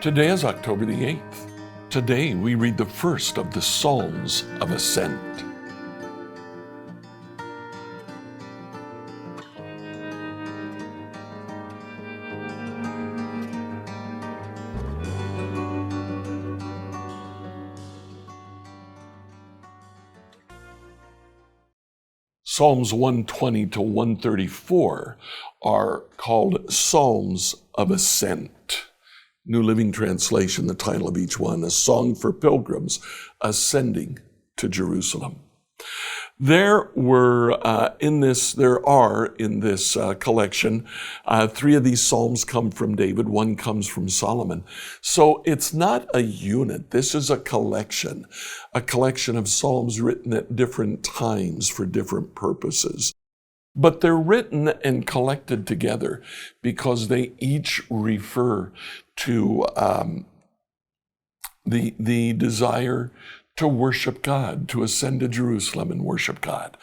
Today is October the 8th. Today we read the first of the Psalms of Ascent. Psalms 120 to 134 are called Psalms of Ascent. New Living Translation, the title of each one, A Song for Pilgrims Ascending to Jerusalem. There are in this collection, three of these psalms come from David, one comes from Solomon. So it's not a unit. This is a collection of psalms written at different times for different purposes. But they're written and collected together because they each refer to the desire to worship God, to ascend to Jerusalem and worship God.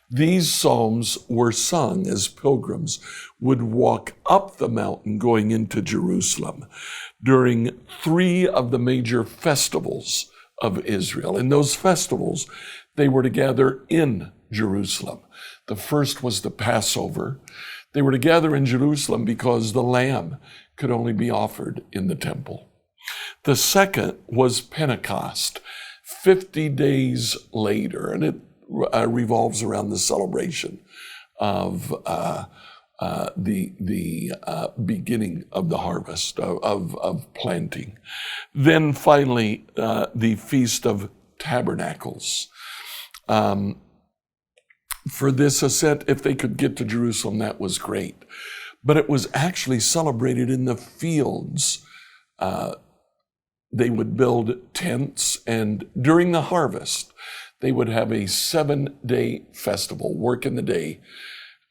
These psalms were sung as pilgrims would walk up the mountain going into Jerusalem during three of the major festivals of Israel. In those festivals, they were to gather in Jerusalem. The first was the Passover. They were to gather in Jerusalem because the lamb could only be offered in the temple. The second was Pentecost, 50 days later, and it revolves around the celebration of the beginning of the harvest, of planting. Then finally, the Feast of Tabernacles. For this ascent, if they could get to Jerusalem, that was great. But it was actually celebrated in the fields. They would build tents, and during the harvest, they would have a 7-day festival, work in the day,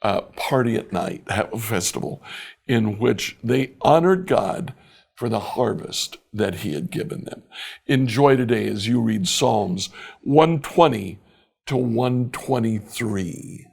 party at night, have a festival in which they honored God for the harvest that he had given them. Enjoy today as you read Psalms 120 to 123.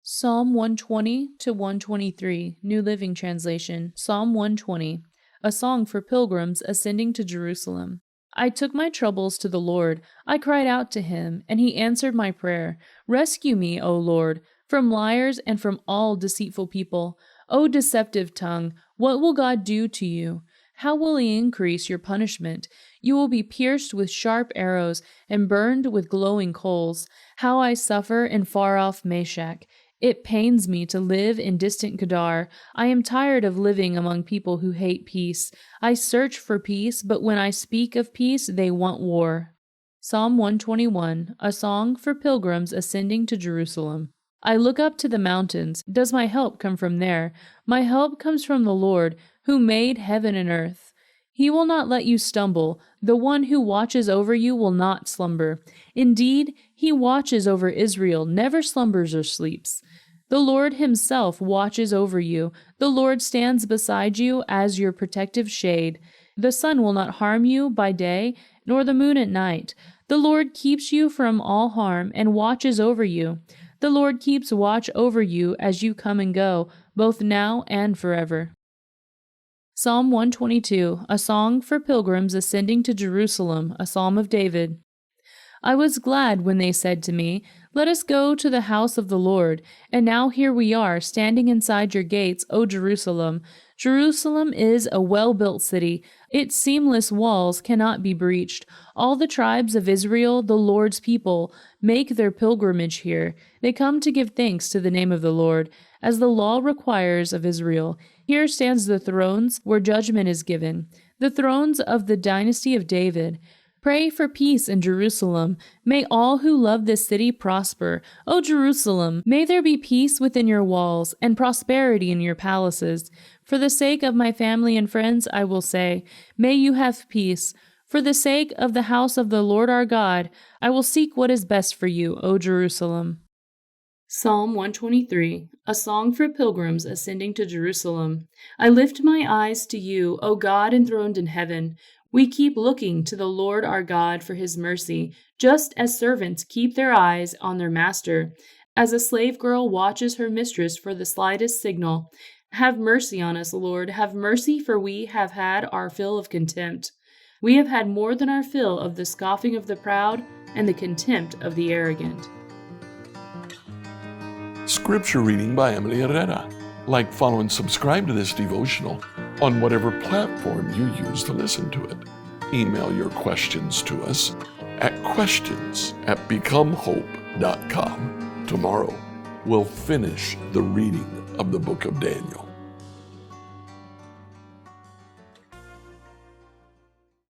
Psalm 120 to 123, New Living Translation. Psalm 120, a song for pilgrims ascending to Jerusalem. I took my troubles to the Lord. I cried out to him, and he answered my prayer. Rescue me, O Lord, from liars and from all deceitful people. O deceptive tongue, what will God do to you? How will he increase your punishment? You will be pierced with sharp arrows and burned with glowing coals. How I suffer in far-off Meshach. It pains me to live in distant Kedar. I am tired of living among people who hate peace. I search for peace, but when I speak of peace, they want war. Psalm 121, a song for pilgrims ascending to Jerusalem. I look up to the mountains. Does my help come from there? My help comes from the Lord, who made heaven and earth. He will not let you stumble. The one who watches over you will not slumber. Indeed, he watches over Israel, never slumbers or sleeps. The Lord himself watches over you. The Lord stands beside you as your protective shade. The sun will not harm you by day, nor the moon at night. The Lord keeps you from all harm and watches over you. The Lord keeps watch over you as you come and go, both now and forever. Psalm 122, a song for pilgrims ascending to Jerusalem, a psalm of David. I was glad when they said to me, Let us go to the house of the Lord. And now here we are, standing inside your gates, O Jerusalem. Jerusalem is a well-built city. Its seamless walls cannot be breached. All the tribes of Israel, the Lord's people, make their pilgrimage here. They come to give thanks to the name of the Lord, as the law requires of Israel. Here stands the thrones where judgment is given, the thrones of the dynasty of David. Pray for peace in Jerusalem. May all who love this city prosper. O Jerusalem, may there be peace within your walls and prosperity in your palaces. For the sake of my family and friends, I will say, may you have peace. For the sake of the house of the Lord our God, I will seek what is best for you, O Jerusalem. Psalm 123, a song for pilgrims ascending to Jerusalem. I lift my eyes to you, O God enthroned in heaven. We keep looking to the Lord our God for his mercy, just as servants keep their eyes on their master, as a slave girl watches her mistress for the slightest signal. Have mercy on us, Lord, have mercy, for we have had our fill of contempt. We have had more than our fill of the scoffing of the proud and the contempt of the arrogant. Scripture reading by Emily Herrera. Like, follow, and subscribe to this devotional on whatever platform you use to listen to it. Email your questions to us at questions@becomehope.com. Tomorrow, we'll finish the reading of the book of Daniel.